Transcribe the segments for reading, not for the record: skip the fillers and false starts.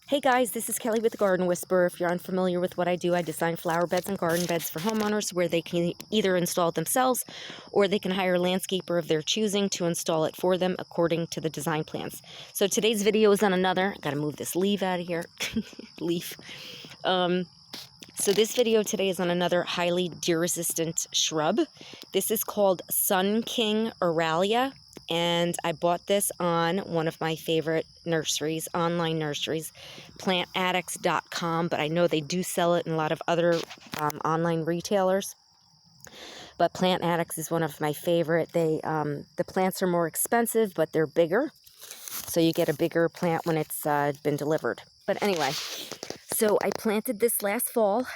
Hey guys, this is Kelly with the Garden Whisperer. If you're unfamiliar with what I do, I design flower beds and garden beds for homeowners where they can either install it themselves or they can hire a landscaper of their choosing to install it for them according to the design plans. So today's video is on another, I gotta move this leaf out of here, leaf. So this video today is on another highly deer-resistant shrub. This is called King Aralia. And I bought this on one of my favorite nurseries, online nurseries, plantaddicts.com, but I know they do sell it in a lot of other online retailers. But Plant Addicts is one of my favorite. The plants are more expensive, but they're bigger. So you get a bigger plant when it's been delivered. But anyway, so I planted this last fall,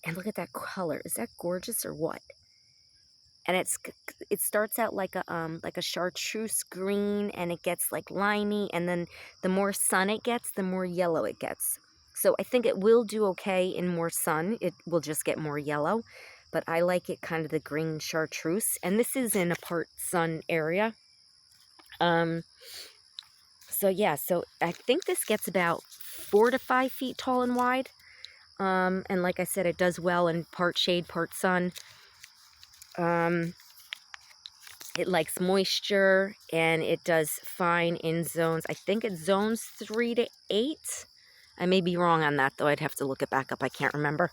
and look at that color. Is that gorgeous or what? And it starts out like a chartreuse green, and it gets like limey, and then the more sun it gets, the more yellow it gets. So I think it will do okay in more sun. It will just get more yellow, but I like it kind of the green chartreuse. And this is in a part sun area. So yeah, so I think this gets about 4 to 5 feet tall and wide. And like I said, it does well in part shade, part sun. It likes moisture, and it does fine in zones. I think it's zones 3 to 8. I may be wrong on that, though. I'd have to look it back up. I can't remember.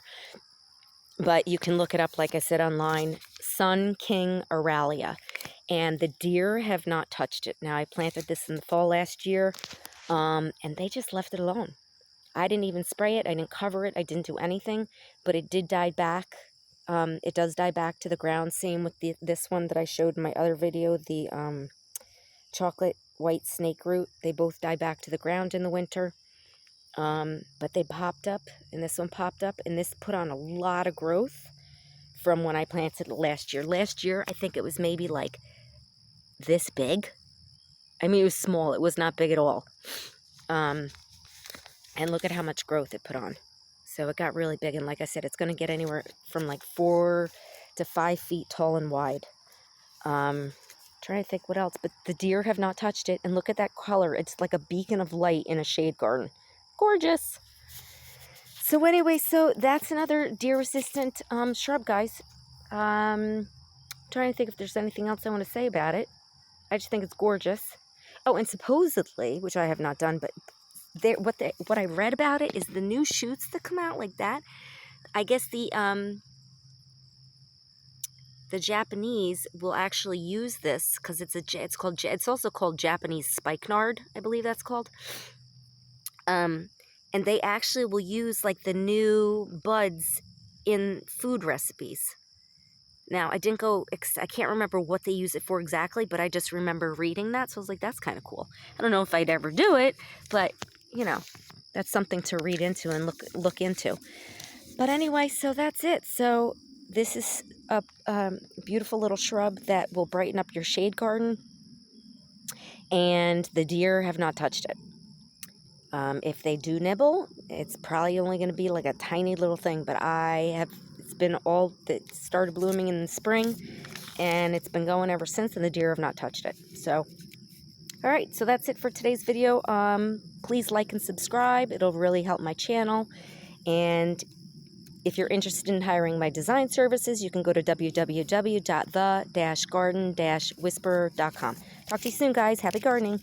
But you can look it up, like I said, online. King Aralia. And the deer have not touched it. Now, I planted this in the fall last year, and they just left it alone. I didn't even spray it. I didn't cover it. I didn't do anything. But it did die back. It does die back to the ground. Same with this one that I showed in my other video, the chocolate white snake root. They both die back to the ground in the winter. But they popped up, and this one popped up, and this put on a lot of growth from when I planted it last year. Last year, I think it was maybe like this big. I mean, it was small. It was not big at all. And look at how much growth it put on. So it got really big, and like I said, it's going to get anywhere from like 4 to 5 feet tall and wide. Trying to think what else, but the deer have not touched it, and look at that color. It's like a beacon of light in a shade garden. Gorgeous. So anyway, so that's another deer-resistant shrub, guys. Trying to think if there's anything else I want to say about it. I just think it's gorgeous. Oh, and supposedly, which I have not done, but what I read about it is the new shoots that come out like that. I guess the Japanese will actually use this because it's also called Japanese spikenard, I believe that's called. And they actually will use like the new buds in food recipes. Now, I can't remember what they use it for exactly, but I just remember reading that, so I was like, that's kind of cool. I don't know if I'd ever do it, but you know, that's something to read into and look into. But anyway, so that's it. So this is a beautiful little shrub that will brighten up your shade garden, and the deer have not touched it. If they do nibble, it's probably only going to be like a tiny little thing, but it started blooming in the spring, and it's been going ever since, and the deer have not touched it. So all right, so that's it for today's video. Please like and subscribe. It'll really help my channel. And if you're interested in hiring my design services, you can go to www.the-garden-whisperer.com. Talk to you soon, guys. Happy gardening.